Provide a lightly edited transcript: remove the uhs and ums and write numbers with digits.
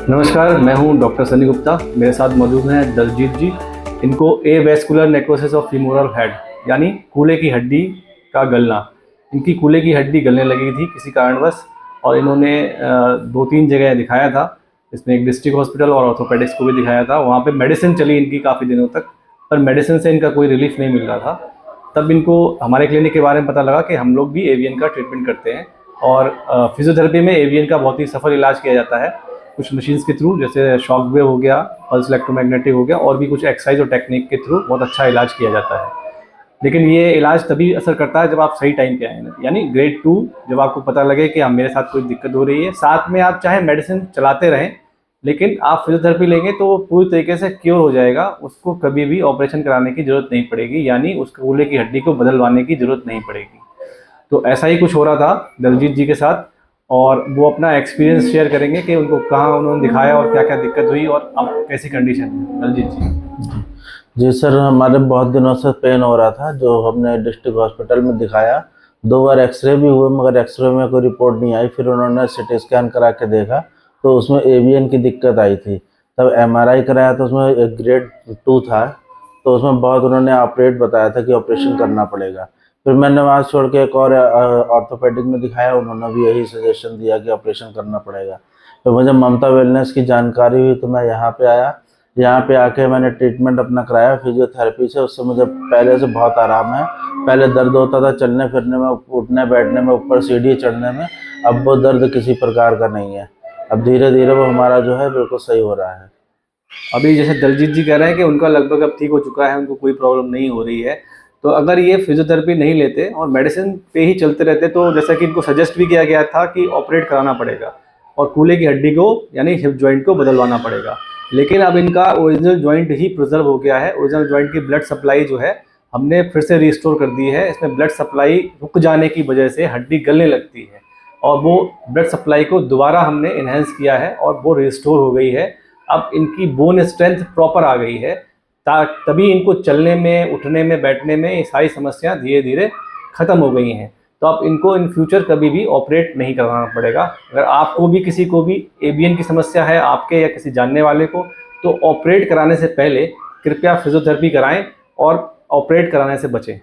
नमस्कार, मैं हूं डॉक्टर सनी गुप्ता। मेरे साथ मौजूद हैं दलजीत जी। इनको avascular necrosis of femoral head यानी कूल्हे की हड्डी का गलना, इनकी कूल्हे की हड्डी गलने लगी थी किसी कारणवश, और इन्होंने 2-3 जगह दिखाया था। इसमें एक डिस्ट्रिक्ट हॉस्पिटल और ऑर्थोपेडिक्स को भी दिखाया था। वहाँ पे मेडिसिन चली इनकी काफ़ी दिनों तक, पर मेडिसिन से इनका कोई रिलीफ नहीं मिल रहा था। तब इनको हमारे क्लिनिक के बारे में पता लगा कि हम लोग भी एवीएन का ट्रीटमेंट करते हैं, और फिजियोथेरेपी में एवीएन का बहुत ही सफल इलाज किया जाता है कुछ मशीन्स के थ्रू, जैसे शॉक वेव हो गया, पल्स इलेक्ट्रोमैग्नेटिक हो गया, और भी कुछ एक्सरसाइज और टेक्निक के थ्रू बहुत अच्छा इलाज किया जाता है। लेकिन ये इलाज तभी असर करता है जब आप सही टाइम पे आए ना, यानी ग्रेड 2, जब आपको पता लगे कि मेरे साथ कोई दिक्कत हो रही है। साथ में आप चाहे मेडिसिन चलाते रहें, लेकिन आप फिजियोथेरेपी लेंगे तो वो पूरी तरीके से क्योर हो जाएगा। उसको कभी भी ऑपरेशन कराने की ज़रूरत नहीं पड़ेगी, यानी उस कूल्हे की हड्डी को बदलवाने की ज़रूरत नहीं पड़ेगी। तो ऐसा ही कुछ हो रहा था दलजीत जी के साथ, और वो अपना एक्सपीरियंस शेयर करेंगे कि उनको कहाँ उन्होंने दिखाया और क्या क्या दिक्कत हुई और अब कैसी कंडीशन है। दलजीत जी। जी सर, हमारे बहुत दिनों से पेन हो रहा था, जो हमने डिस्ट्रिक्ट हॉस्पिटल में दिखाया। 2 बार एक्सरे भी हुए, मगर एक्सरे में कोई रिपोर्ट नहीं आई। फिर उन्होंने सिटी स्कैन करा के देखा तो उसमें एवीएन की दिक्कत आई थी। तब एमआरआई कराया तो उसमें एक ग्रेड 2 था, तो उसमें बहुत उन्होंने ऑपरेट बताया था कि ऑपरेशन करना पड़ेगा। फिर मैंने वहाँ छोड़ के एक और ऑर्थोपेडिक में दिखाया, उन्होंने भी यही सजेशन दिया कि ऑपरेशन करना पड़ेगा। तो मुझे ममता वेलनेस की जानकारी हुई तो मैं यहाँ पे आया। यहाँ पे आके मैंने ट्रीटमेंट अपना कराया फिजियोथेरेपी से। उससे मुझे पहले से बहुत आराम है। पहले दर्द होता था चलने फिरने में, उठने बैठने में, ऊपर सीढ़ी चढ़ने में। अब वो दर्द किसी प्रकार का नहीं है। अब धीरे धीरे वो हमारा जो है बिल्कुल सही हो रहा है। अभी जैसे दलजीत जी कह रहे हैं कि उनका लगभग अब ठीक हो चुका है, उनको कोई प्रॉब्लम नहीं हो रही है। तो अगर ये फिजियोथेरेपी नहीं लेते और मेडिसिन पे ही चलते रहते, तो जैसा कि इनको सजेस्ट भी किया गया था कि ऑपरेट कराना पड़ेगा और कूल्हे की हड्डी को यानी हिप जॉइंट को बदलवाना पड़ेगा। लेकिन अब इनका ओरिजिनल जॉइंट ही प्रिजर्व हो गया है। ओरिजिनल जॉइंट की ब्लड सप्लाई जो है हमने फिर से रिस्टोर कर दी है। इसमें ब्लड सप्लाई रुक जाने की वजह से हड्डी गलने लगती है, और वो ब्लड सप्लाई को दोबारा हमने इन्हेंस किया है और वो रिस्टोर हो गई है। अब इनकी बोन स्ट्रेंथ प्रॉपर आ गई है, तभी इनको चलने में, उठने में, बैठने में ये सारी समस्याएं धीरे धीरे ख़त्म हो गई हैं। तो अब इनको इन फ्यूचर कभी भी ऑपरेट नहीं करवाना पड़ेगा। अगर आपको भी, किसी को भी एवीएन की समस्या है, आपके या किसी जानने वाले को, तो ऑपरेट कराने से पहले कृपया फिजियोथेरेपी कराएं और ऑपरेट कराने से बचें।